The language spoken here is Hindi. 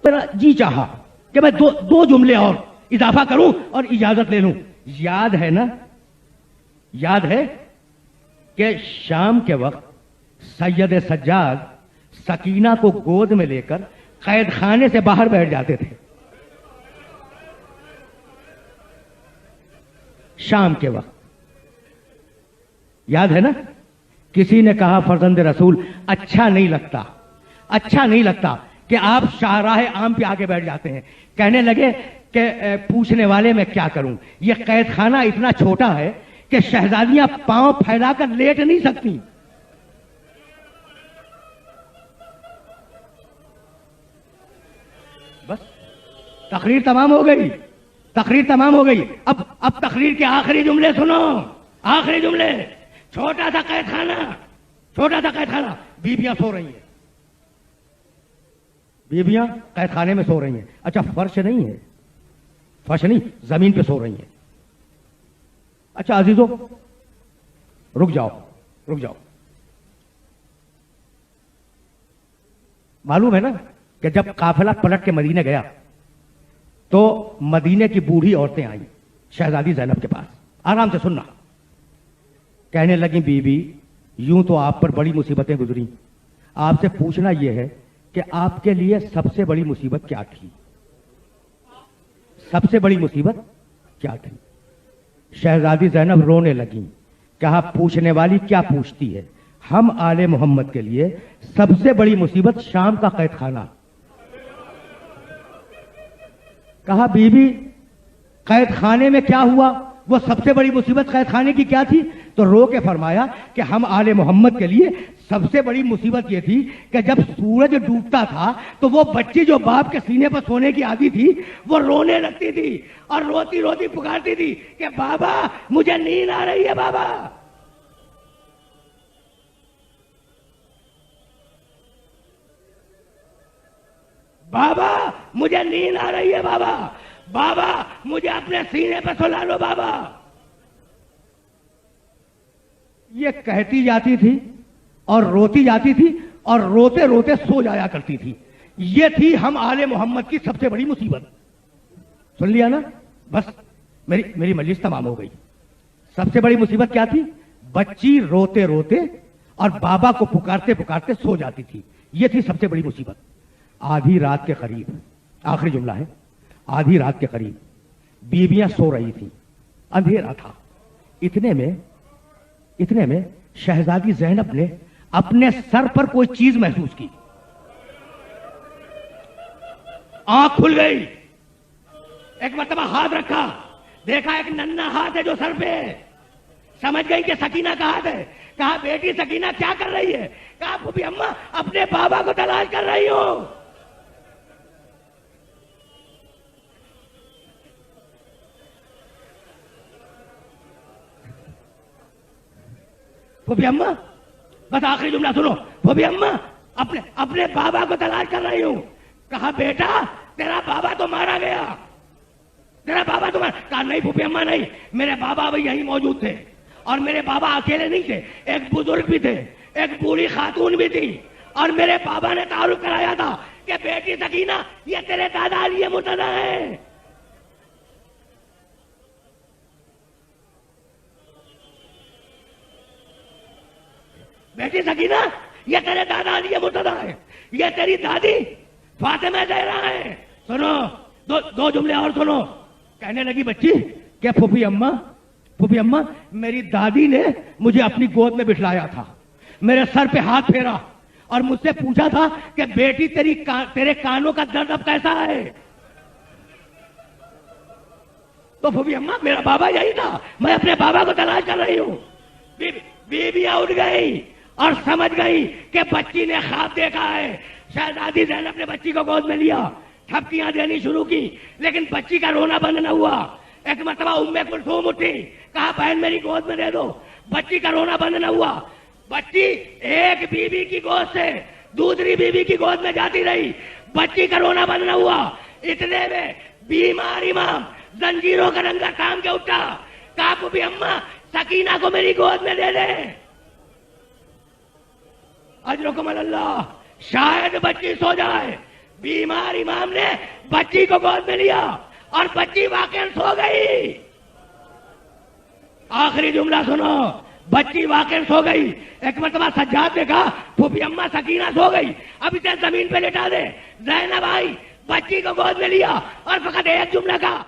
मेरा जी चाहा कि मैं दो जुमले और इजाफा करूं और इजाजत ले लूं। याद है ना, याद है कि शाम के वक्त सैयद सज्जाद सकीना को गोद में लेकर कैद खाने से बाहर बैठ जाते थे। शाम के वक्त याद है ना, किसी ने कहा फर्जंद रसूल अच्छा नहीं लगता, अच्छा नहीं लगता कि आप शाहराह आम पे आके बैठ जाते हैं। कहने लगे कि पूछने वाले मैं क्या करूं, यह कैद खाना इतना छोटा है कि शहजादियां पांव फैलाकर लेट नहीं सकती। बस तकरीर तमाम हो गई, तकरीर तमाम हो गई। अब तकरीर के आखिरी जुमले सुनो, आखिरी जुमले। छोटा सा कैद खाना, छोटा सा कैद खाना, बीबियां सो रही हैं, बीबियां कैद खाने में सो रही हैं। अच्छा फर्श नहीं है, फर्श नहीं, जमीन पे सो रही हैं। अच्छा अजीजों रुक जाओ, रुक जाओ। मालूम है ना कि जब काफिला पलट के मदीने गया तो मदीने की बूढ़ी औरतें आई शहजादी ज़ैनब के पास। आराम से सुनना। कहने लगी बीबी यूं तो आप पर बड़ी मुसीबतें गुजरी, आपसे पूछना यह है कि आपके लिए सबसे बड़ी मुसीबत क्या थी, सबसे बड़ी मुसीबत क्या थी। शहजादी ज़ैनब रोने लगी, कहा पूछने वाली क्या पूछती है, हम आले मोहम्मद के लिए सबसे बड़ी मुसीबत शाम का कैद खाना। कहा बीबी कैद खाने में क्या हुआ, वो सबसे बड़ी मुसीबत कैद खाने की क्या थी। तो रो के फरमाया कि हम आले मोहम्मद के लिए सबसे बड़ी मुसीबत ये थी कि जब सूरज डूबता था तो वो बच्ची जो बाप के सीने पर सोने की आदि थी वो रोने लगती थी और रोती रोती पुकारती थी कि बाबा मुझे नींद आ रही है, बाबा। बाबा मुझे नींद आ रही है, बाबा, बाबा मुझे अपने सीने पर सुला लो, बाबा। ये कहती जाती थी और रोती जाती थी और रोते रोते सो जाया करती थी। ये थी हम आले मोहम्मद की सबसे बड़ी मुसीबत। सुन लिया ना, बस मेरी मजलिस तमाम हो गई। सबसे बड़ी मुसीबत क्या थी, बच्ची रोते रोते और बाबा को पुकारते पुकारते सो जाती थी। ये थी सबसे बड़ी मुसीबत। आधी रात के करीब, आखिरी जुमला है, आधी रात के करीब बीबियां सो रही थी, अंधेरा था। इतने में शहजादी ज़ैनब ने अपने सर पर कोई चीज महसूस की। आंख खुल गई, एक मरतबा हाथ रखा, देखा एक नन्हा हाथ है जो सर पे है। समझ गई कि सकीना का हाथ है। कहा बेटी सकीना क्या कर रही है। कहा फूफी अम्मा अपने बाबा को तलाश कर रही हूं। फूफी अम्मा बस आखिरी जुमला सुनो, फूफी अम्मा अपने बाबा को तलाश कर रही हूं। कहा बेटा तेरा बाबा तो मारा गया, तेरा बाबा तो मारा। कहा नहीं फूफी अम्मा नहीं, मेरे बाबा भी यहीं मौजूद थे और मेरे बाबा अकेले नहीं थे, एक बुजुर्ग भी थे, एक बूढ़ी खातून भी थी और मेरे बाबा ने तारुफ कराया था कि बेटी सकीना ये तेरे दादा अली मुर्तजा है। बेटी सकीना ये तेरे दादा अली मुर्तजा है, ये तेरी दादी फातिमा ज़हरा है। सुनो दो जुमले और सुनो। कहने लगी बच्ची क्या फूफी अम्मा मेरी दादी ने मुझे अपनी गोद में बिठलाया था, मेरे सर पे हाथ फेरा और मुझसे पूछा था कि बेटी तेरे कानों का दर्द अब कैसा है। तो फूफी अम्मा मेरा बाबा यही था, मैं अपने बाबा को तलाश कर रही हूं। बीबियां उठ गई और समझ गई कि बच्ची ने ख्वाब देखा है। शहजादी ज़ैनब ने बच्ची को गोद में लिया, ठपकियां देनी शुरू की, लेकिन बच्ची का रोना बंद न हुआ। एक मरतबा उम्मे कुलसूम उठी, कहा बहन मेरी गोद में दे दो। बच्ची का रोना बंद न हुआ। बच्ची एक बीबी की गोद से दूसरी बीबी की गोद में जाती रही, बच्ची का रोना बंद न हुआ। इतने में बीमार इमाम जंजीरों का रंगा थाम के उठा, कहा फूफी अम्मा सकीना को मेरी गोद में दे दे। अजरुकुम अल्लाह, शायद बच्ची सो जाए, बीमार इमाम ने बच्ची को गोद में लिया और बच्ची वाकई सो गई। आखिरी जुमला सुनो, बच्ची वाकई सो गई। एक मरतबा सज्जाद ने कहा फूफी अम्मा सकीना सो गई, अब इसे जमीन पे लेटा दे। ज़ैनब आई, बच्ची को गोद में लिया और फकत एक जुमला कहा